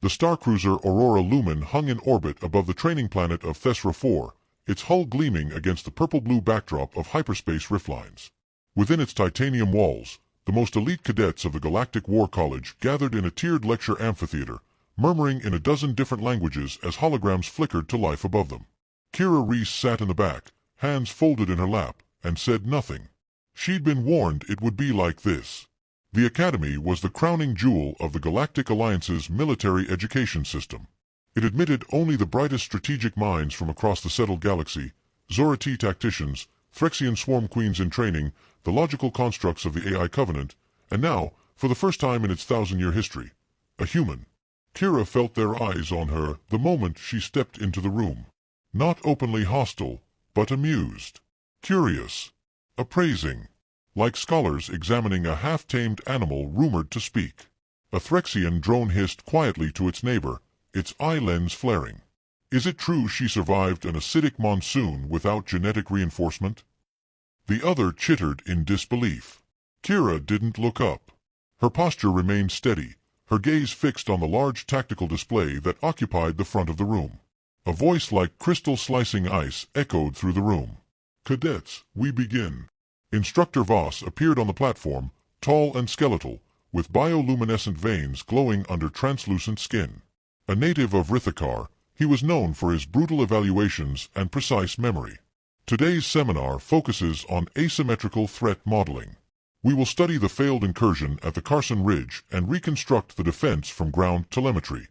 The starcruiser Aurora Lumen hung in orbit above the training planet of Thesra 4, its hull gleaming against the purple-blue backdrop of hyperspace riftlines. Within its titanium walls, the most elite cadets of the Galactic War College gathered in a tiered lecture amphitheater, murmuring in a dozen different languages as holograms flickered to life above them. Kira Reese sat in the back, hands folded in her lap, and said nothing. She'd been warned it would be like this. The Academy was the crowning jewel of the Galactic Alliance's military education system. It admitted only the brightest strategic minds from across the settled galaxy, Zora-T tacticians, Phyrexian swarm queens in training, the logical constructs of the AI Covenant, and now, for the first time in its 1,000-year history, a human. Kira felt their eyes on her the moment she stepped into the room. Not openly hostile, but amused, curious, appraising, like scholars examining a half-tamed animal rumored to speak. A Phyrexian drone hissed quietly to its neighbor, its eye lens flaring. Is it true she survived an acidic monsoon without genetic reinforcement? The other chittered in disbelief. Kira didn't look up. Her posture remained steady, her gaze fixed on the large tactical display that occupied the front of the room. A voice like crystal slicing ice echoed through the room. Cadets, we begin. Instructor Voss appeared on the platform, tall and skeletal, with bioluminescent veins glowing under translucent skin. A native of Rithikar, he was known for his brutal evaluations and precise memory. Today's seminar focuses on asymmetrical threat modeling. We will study the failed incursion at the Carson Ridge and reconstruct the defense from ground telemetry.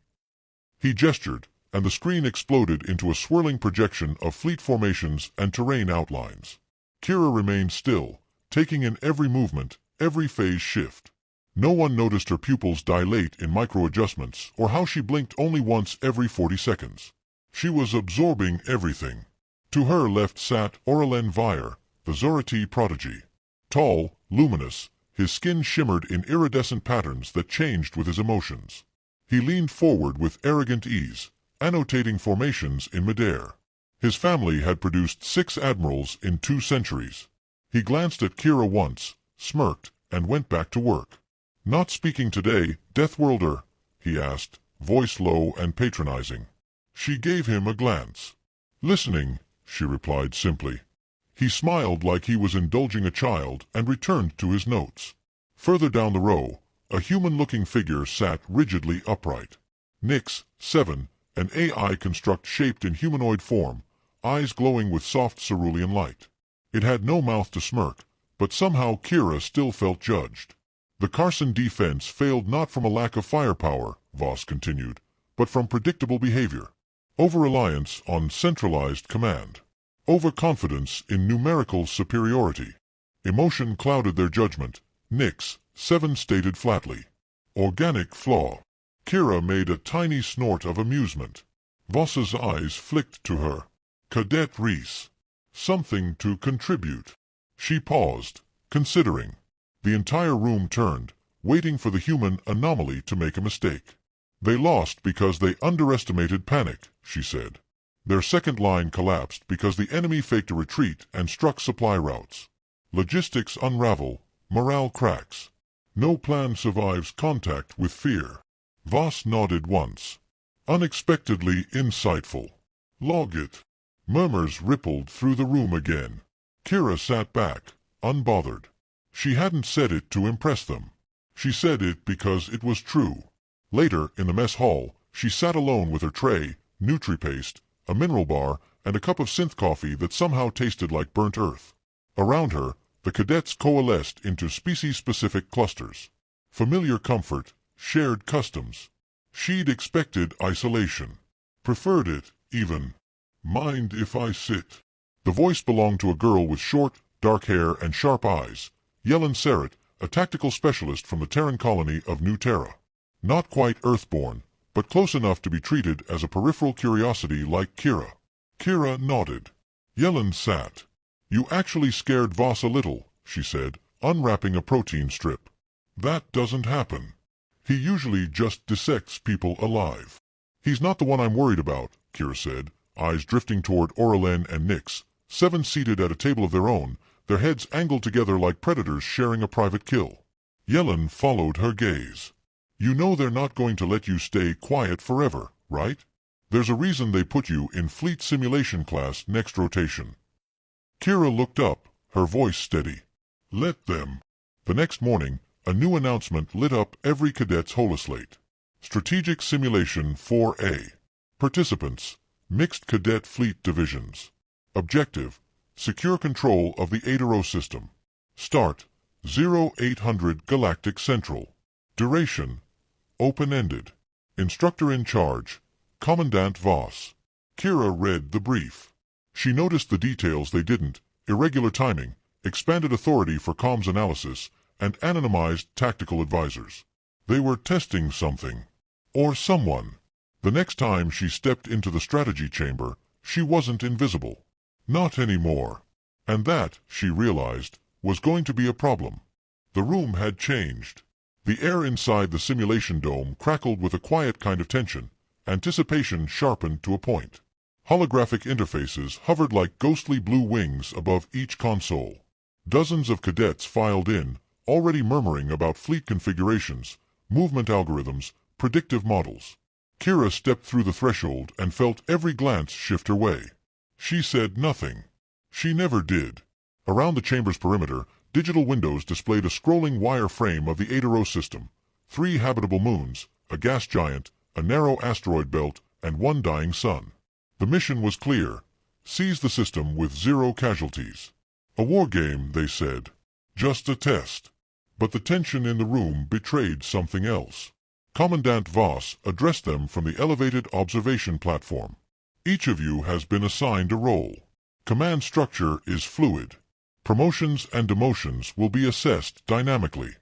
He gestured, and the screen exploded into a swirling projection of fleet formations and terrain outlines. Kira remained still, taking in every movement, every phase shift. No one noticed her pupils dilate in micro-adjustments or how she blinked only once every 40 seconds. She was absorbing everything. To her left sat Aurelen Vire, the Zora-T Prodigy. Tall, luminous, his skin shimmered in iridescent patterns that changed with his emotions. He leaned forward with arrogant ease, annotating formations in midair. His family had produced 6 admirals in 2 centuries. He glanced at Kira once, smirked, and went back to work. Not speaking today, Deathworlder? He asked, voice low and patronizing. She gave him a glance. Listening, she replied simply. He smiled like he was indulging a child and returned to his notes. Further down the row, a human-looking figure sat rigidly upright. Nyx, 7, an AI construct shaped in humanoid form, eyes glowing with soft cerulean light. It had no mouth to smirk, but somehow Kira still felt judged. The Carson defense failed not from a lack of firepower, Voss continued, but from predictable behavior. Over-reliance on centralized command. Overconfidence in numerical superiority. Emotion clouded their judgment, Nyx, 7 stated flatly. Organic flaw. Kira made a tiny snort of amusement. Voss's eyes flicked to her. Cadet Reese. Something to contribute. She paused, considering. The entire room turned, waiting for the human anomaly to make a mistake. They lost because they underestimated panic, she said. Their second line collapsed because the enemy faked a retreat and struck supply routes. Logistics unravel, morale cracks. No plan survives contact with fear. Voss nodded once. Unexpectedly insightful. Log it. Murmurs rippled through the room again. Kira sat back, unbothered. She hadn't said it to impress them. She said it because it was true. Later, in the mess hall, she sat alone with her tray, NutriPaste, a mineral bar, and a cup of synth coffee that somehow tasted like burnt earth. Around her, the cadets coalesced into species-specific clusters. Familiar comfort, shared customs. She'd expected isolation. Preferred it, even. Mind if I sit? The voice belonged to a girl with short, dark hair and sharp eyes. Yellen Serret, a tactical specialist from the Terran colony of New Terra. Not quite Earthborn, but close enough to be treated as a peripheral curiosity like Kira. Kira nodded. Yellen sat. You actually scared Voss a little, she said, unwrapping a protein strip. That doesn't happen. He usually just dissects people alive. He's not the one I'm worried about, Kira said, eyes drifting toward Aurelen and Nyx, 7 seated at a table of their own, their heads angled together like predators sharing a private kill. Yellen followed her gaze. You know they're not going to let you stay quiet forever, right? There's a reason they put you in Fleet Simulation class next rotation. Kira looked up, her voice steady. Let them. The next morning, a new announcement lit up every cadet's holoslate. Strategic Simulation 4A. Participants, Mixed Cadet Fleet Divisions. Objective, secure control of the Aetero system. Start, 0800 Galactic Central. Duration, open-ended. Instructor in charge, Commandant Voss. Kira read the brief. She noticed the details they didn't: irregular timing, expanded authority for comms analysis, and anonymized tactical advisors. They were testing something. Or someone. The next time she stepped into the strategy chamber, she wasn't invisible. Not anymore. And that, she realized, was going to be a problem. The room had changed. The air inside the simulation dome crackled with a quiet kind of tension, anticipation sharpened to a point. Holographic interfaces hovered like ghostly blue wings above each console. Dozens of cadets filed in, already murmuring about fleet configurations, movement algorithms, predictive models. Kira stepped through the threshold and felt every glance shift her way. She said nothing. She never did. Around the chamber's perimeter, digital windows displayed a scrolling wire frame of the Aetero system: 3 habitable moons, a gas giant, a narrow asteroid belt, and 1 dying sun. The mission was clear: seize the system with 0 casualties. A war game, they said. Just a test. But the tension in the room betrayed something else. Commandant Voss addressed them from the elevated observation platform. Each of you has been assigned a role. Command structure is fluid. Promotions and demotions will be assessed dynamically.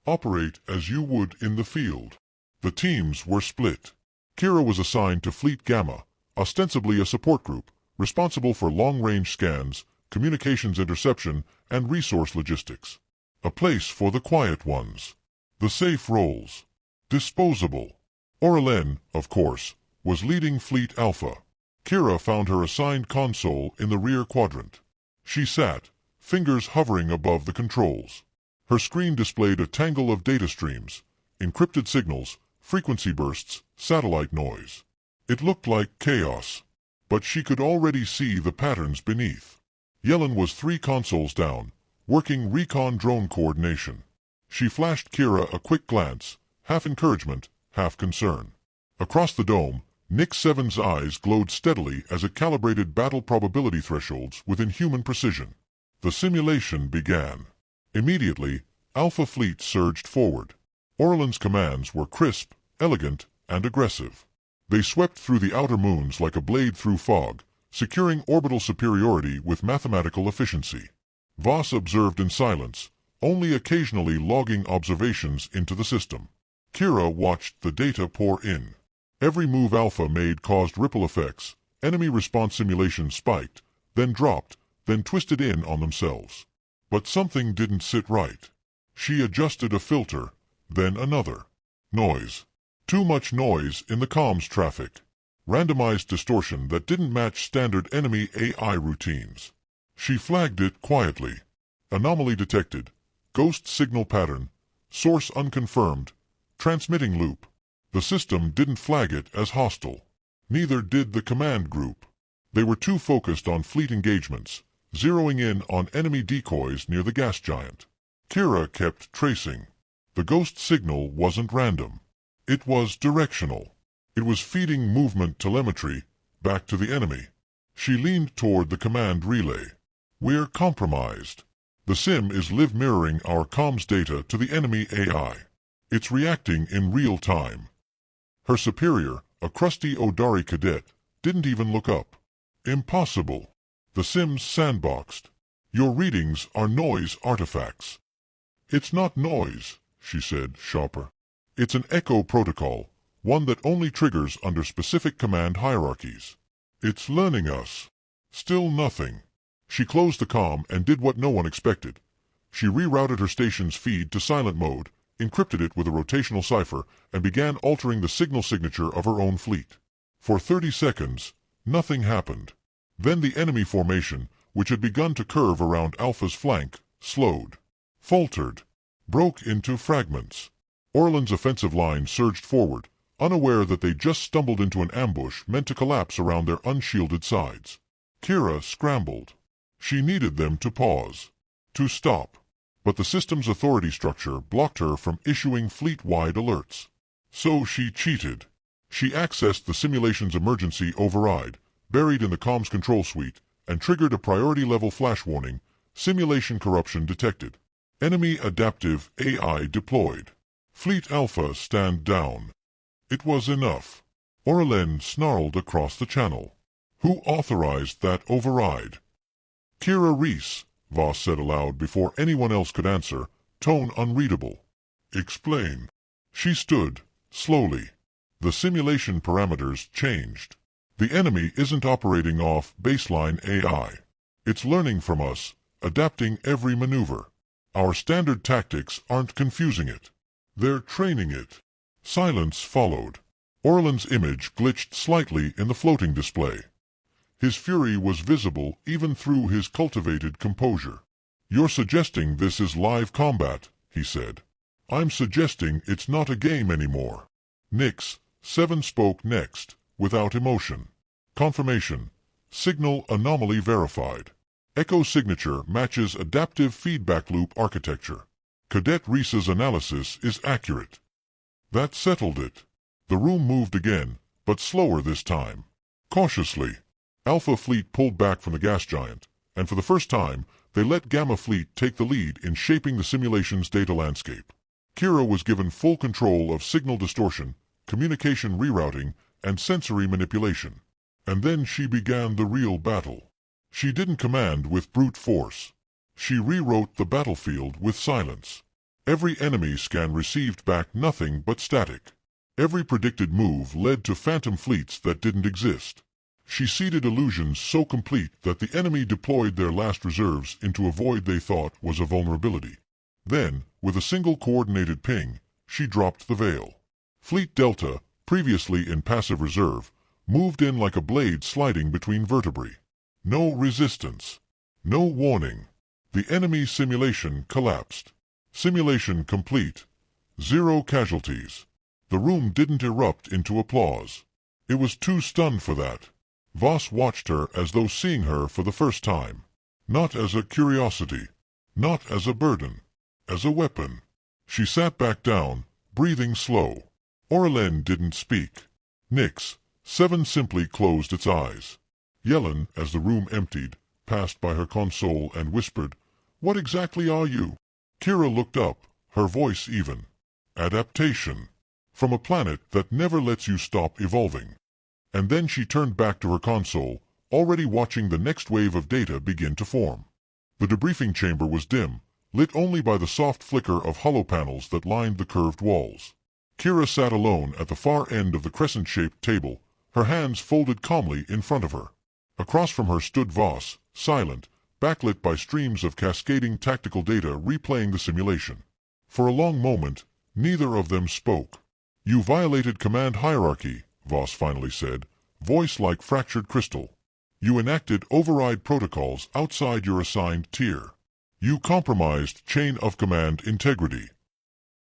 Operate as you would in the field. The teams were split. Kira was assigned to Fleet Gamma, ostensibly a support group, responsible for long-range scans, communications interception, and resource logistics. A place for the quiet ones. The safe roles. Disposable. Aurelien, of course, was leading Fleet Alpha. Kira found her assigned console in the rear quadrant. She sat, fingers hovering above the controls. Her screen displayed a tangle of data streams, encrypted signals, frequency bursts, satellite noise. It looked like chaos, but she could already see the patterns beneath. Yellen was 3 consoles down, working recon drone coordination. She flashed Kira a quick glance, half encouragement, half concern. Across the dome, Nick 7's eyes glowed steadily as it calibrated battle probability thresholds within human precision. The simulation began. Immediately, Alpha Fleet surged forward. Aurelien's commands were crisp, elegant, and aggressive. They swept through the outer moons like a blade through fog, securing orbital superiority with mathematical efficiency. Voss observed in silence, only occasionally logging observations into the system. Kira watched the data pour in. Every move Alpha made caused ripple effects. Enemy response simulations spiked, then dropped, then twisted in on themselves. But something didn't sit right. She adjusted a filter, then another. Noise. Too much noise in the comms traffic. Randomized distortion that didn't match standard enemy AI routines. She flagged it quietly. Anomaly detected. Ghost signal pattern. Source unconfirmed. Transmitting loop. The system didn't flag it as hostile. Neither did the command group. They were too focused on fleet engagements, zeroing in on enemy decoys near the gas giant. Kira kept tracing. The ghost signal wasn't random. It was directional. It was feeding movement telemetry back to the enemy. She leaned toward the command relay. We're compromised. The sim is live mirroring our comms data to the enemy AI. It's reacting in real time. Her superior, a crusty Odari cadet, didn't even look up. Impossible. The sim's sandboxed. Your readings are noise artifacts. It's not noise, she said, sharper. It's an echo protocol, one that only triggers under specific command hierarchies. It's learning us. Still nothing. She closed the comm and did what no one expected. She rerouted her station's feed to silent mode, encrypted it with a rotational cipher, and began altering the signal signature of her own fleet. For 30 seconds, nothing happened. Then the enemy formation, which had begun to curve around Alpha's flank, slowed, faltered, broke into fragments. Orlan's offensive line surged forward, unaware that they just stumbled into an ambush meant to collapse around their unshielded sides. Kira scrambled. She needed them to pause, to stop. But the system's authority structure blocked her from issuing fleet-wide alerts. So she cheated. She accessed the simulation's emergency override, buried in the comms control suite, and triggered a priority-level flash warning: simulation corruption detected. Enemy adaptive AI deployed. Fleet Alpha stand down. It was enough. Orlan snarled across the channel. Who authorized that override? Kira Reese, Voss said aloud before anyone else could answer, tone unreadable. Explain. She stood, slowly. The simulation parameters changed. The enemy isn't operating off baseline AI. It's learning from us, adapting every maneuver. Our standard tactics aren't confusing it. They're training it. Silence followed. Orlan's image glitched slightly in the floating display. His fury was visible even through his cultivated composure. You're suggesting this is live combat, he said. I'm suggesting it's not a game anymore. Nix, 7 spoke next, without emotion. Confirmation. Signal anomaly verified. Echo signature matches adaptive feedback loop architecture. Cadet Reese's analysis is accurate. That settled it. The room moved again, but slower this time. Cautiously. Alpha Fleet pulled back from the gas giant, and for the first time, they let Gamma Fleet take the lead in shaping the simulation's data landscape. Kira was given full control of signal distortion, communication rerouting, and sensory manipulation. And then she began the real battle. She didn't command with brute force. She rewrote the battlefield with silence. Every enemy scan received back nothing but static. Every predicted move led to phantom fleets that didn't exist. She seeded illusions so complete that the enemy deployed their last reserves into a void they thought was a vulnerability. Then, with a single coordinated ping, she dropped the veil. Fleet Delta, previously in passive reserve, moved in like a blade sliding between vertebrae. No resistance. No warning. The enemy simulation collapsed. Simulation complete. 0 casualties. The room didn't erupt into applause. It was too stunned for that. Voss watched her as though seeing her for the first time. Not as a curiosity. Not as a burden. As a weapon. She sat back down, breathing slow. Orlan didn't speak. Nix, 7 simply closed its eyes. Yellen, as the room emptied, passed by her console and whispered, "What exactly are you?" Kira looked up, her voice even. Adaptation. From a planet that never lets you stop evolving. And then she turned back to her console, already watching the next wave of data begin to form. The debriefing chamber was dim, lit only by the soft flicker of hollow panels that lined the curved walls. Kira sat alone at the far end of the crescent-shaped table, her hands folded calmly in front of her. Across from her stood Voss, silent, backlit by streams of cascading tactical data replaying the simulation. For a long moment, neither of them spoke. "You violated command hierarchy," Voss finally said, voice like fractured crystal. "You enacted override protocols outside your assigned tier. You compromised chain of command integrity."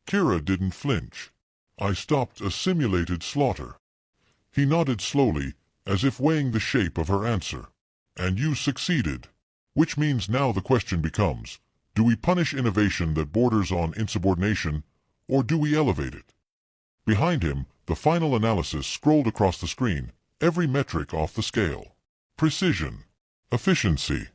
Kira didn't flinch. "I stopped a simulated slaughter." He nodded slowly, as if weighing the shape of her answer. "And you succeeded. Which means now the question becomes, do we punish innovation that borders on insubordination, or do we elevate it?" Behind him, the final analysis scrolled across the screen, every metric off the scale. Precision. Efficiency.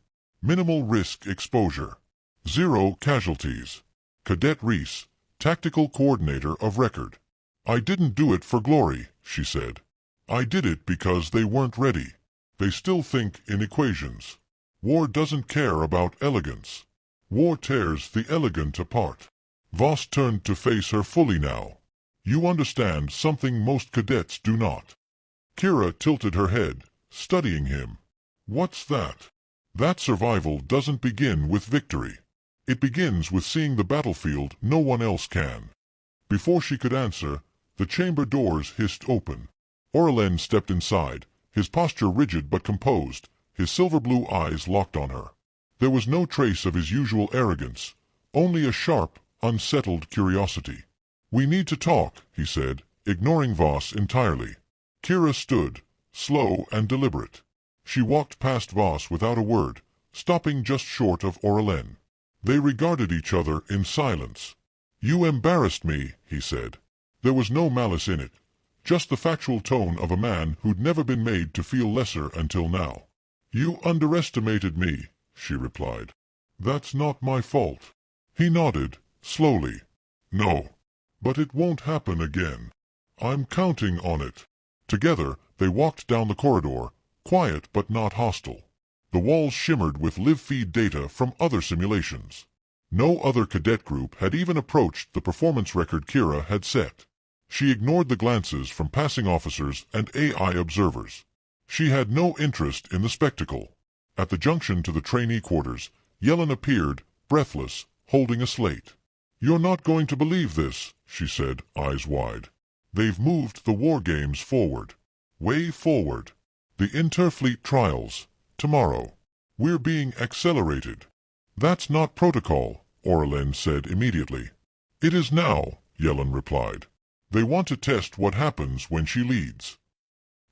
Minimal risk exposure. 0 casualties. Cadet Reese, Tactical Coordinator of Record. "I didn't do it for glory," she said. "I did it because they weren't ready. They still think in equations. War doesn't care about elegance. War tears the elegant apart." Voss turned to face her fully now. "You understand something most cadets do not." Kira tilted her head, studying him. "What's that?" "That survival doesn't begin with victory. It begins with seeing the battlefield no one else can." Before she could answer, the chamber doors hissed open. Orlan stepped inside, his posture rigid but composed, his silver-blue eyes locked on her. There was no trace of his usual arrogance, only a sharp, unsettled curiosity. "We need to talk," he said, ignoring Voss entirely. Kira stood, slow and deliberate. She walked past Voss without a word, stopping just short of Aurelien. They regarded each other in silence. "You embarrassed me," he said. There was no malice in it, just the factual tone of a man who'd never been made to feel lesser until now. "You underestimated me," she replied. "That's not my fault." He nodded, slowly. "No. But it won't happen again. I'm counting on it." Together, they walked down the corridor, quiet but not hostile. The walls shimmered with live-feed data from other simulations. No other cadet group had even approached the performance record Kira had set. She ignored the glances from passing officers and AI observers. She had no interest in the spectacle. At the junction to the trainee quarters, Yellen appeared, breathless, holding a slate. "You're not going to believe this," she said, eyes wide. "They've moved the war games forward. Way forward. The Interfleet trials. Tomorrow. We're being accelerated." "That's not protocol," Aurelien said immediately. "It is now," Yellen replied. "They want to test what happens when she leads."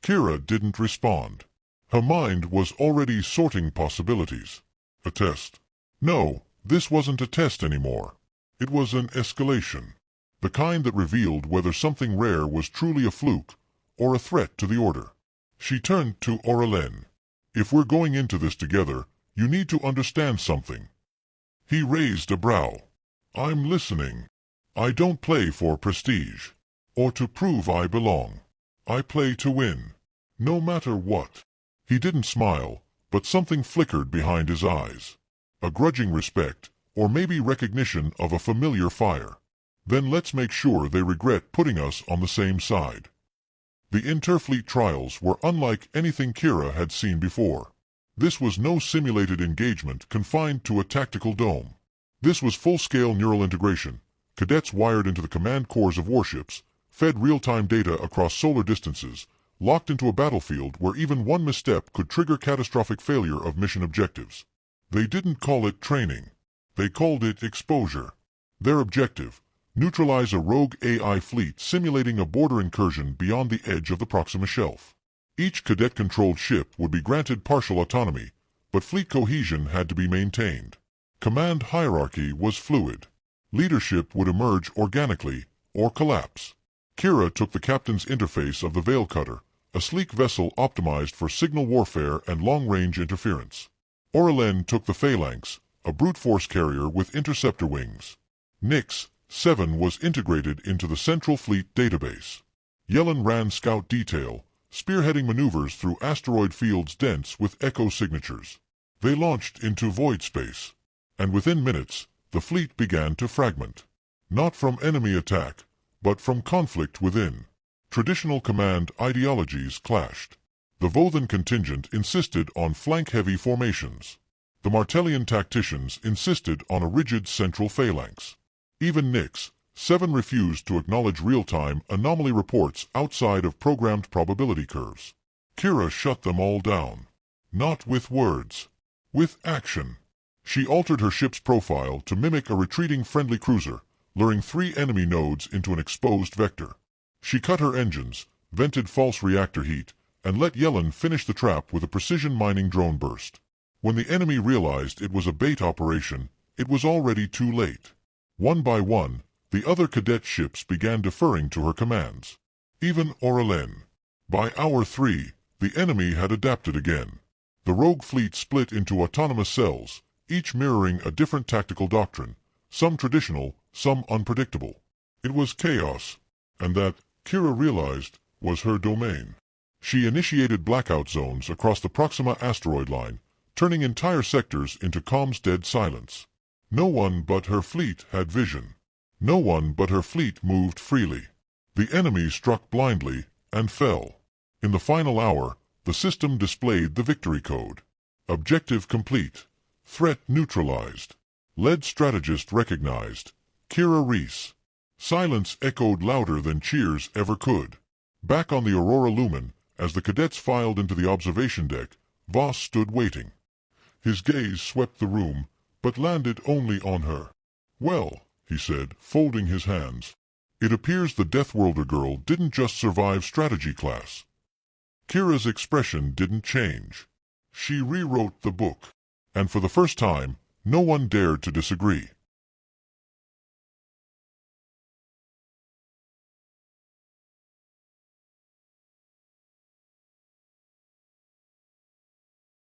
Kira didn't respond. Her mind was already sorting possibilities. A test? No, this wasn't a test anymore. It was an escalation. The kind that revealed whether something rare was truly a fluke or a threat to the order. She turned to Aurelien. "If we're going into this together, you need to understand something." He raised a brow. "I'm listening. I don't play for prestige, or to prove I belong. I play to win, no matter what." He didn't smile, but something flickered behind his eyes. A grudging respect, or maybe recognition of a familiar fire. "Then let's make sure they regret putting us on the same side." The Interfleet trials were unlike anything Kira had seen before. This was no simulated engagement confined to a tactical dome. This was full-scale neural integration, cadets wired into the command cores of warships, fed real-time data across solar distances, locked into a battlefield where even one misstep could trigger catastrophic failure of mission objectives. They didn't call it training. They called it exposure. Their objective: neutralize a rogue AI fleet simulating a border incursion beyond the edge of the Proxima Shelf. Each cadet-controlled ship would be granted partial autonomy, but fleet cohesion had to be maintained. Command hierarchy was fluid. Leadership would emerge organically or collapse. Kira took the captain's interface of the Veil Cutter, a sleek vessel optimized for signal warfare and long-range interference. Aurelien took the Phalanx, a brute force carrier with interceptor wings. Nix 7 was integrated into the Central Fleet database. Yellen ran scout detail, spearheading maneuvers through asteroid fields dense with echo signatures. They launched into void space, and within minutes, the fleet began to fragment. Not from enemy attack, but from conflict within. Traditional command ideologies clashed. The Vothan contingent insisted on flank-heavy formations. The Martellian tacticians insisted on a rigid central phalanx. Even Nix 7 refused to acknowledge real-time anomaly reports outside of programmed probability curves. Kira shut them all down. Not with words. With action. She altered her ship's profile to mimic a retreating friendly cruiser, luring 3 enemy nodes into an exposed vector. She cut her engines, vented false reactor heat, and let Yellen finish the trap with a precision mining drone burst. When the enemy realized it was a bait operation, it was already too late. One by one, the other cadet ships began deferring to her commands. Even Aurelien. By hour 3, the enemy had adapted again. The rogue fleet split into autonomous cells, each mirroring a different tactical doctrine, some traditional, some unpredictable. It was chaos, and that, Kira realized, was her domain. She initiated blackout zones across the Proxima asteroid line, turning entire sectors into comms-dead silence. No one but her fleet had vision. No one but her fleet moved freely. The enemy struck blindly and fell. In the final hour, the system displayed the victory code. Objective complete. Threat neutralized. Lead strategist recognized. Kira Reese. Silence echoed louder than cheers ever could. Back on the Aurora Lumen, as the cadets filed into the observation deck, Voss stood waiting. His gaze swept the room, but landed only on her. "Well," he said, folding his hands, It appears the Deathworlder girl didn't just survive strategy class. Kira's expression didn't change. She rewrote the book. And for the first time, no one dared to disagree.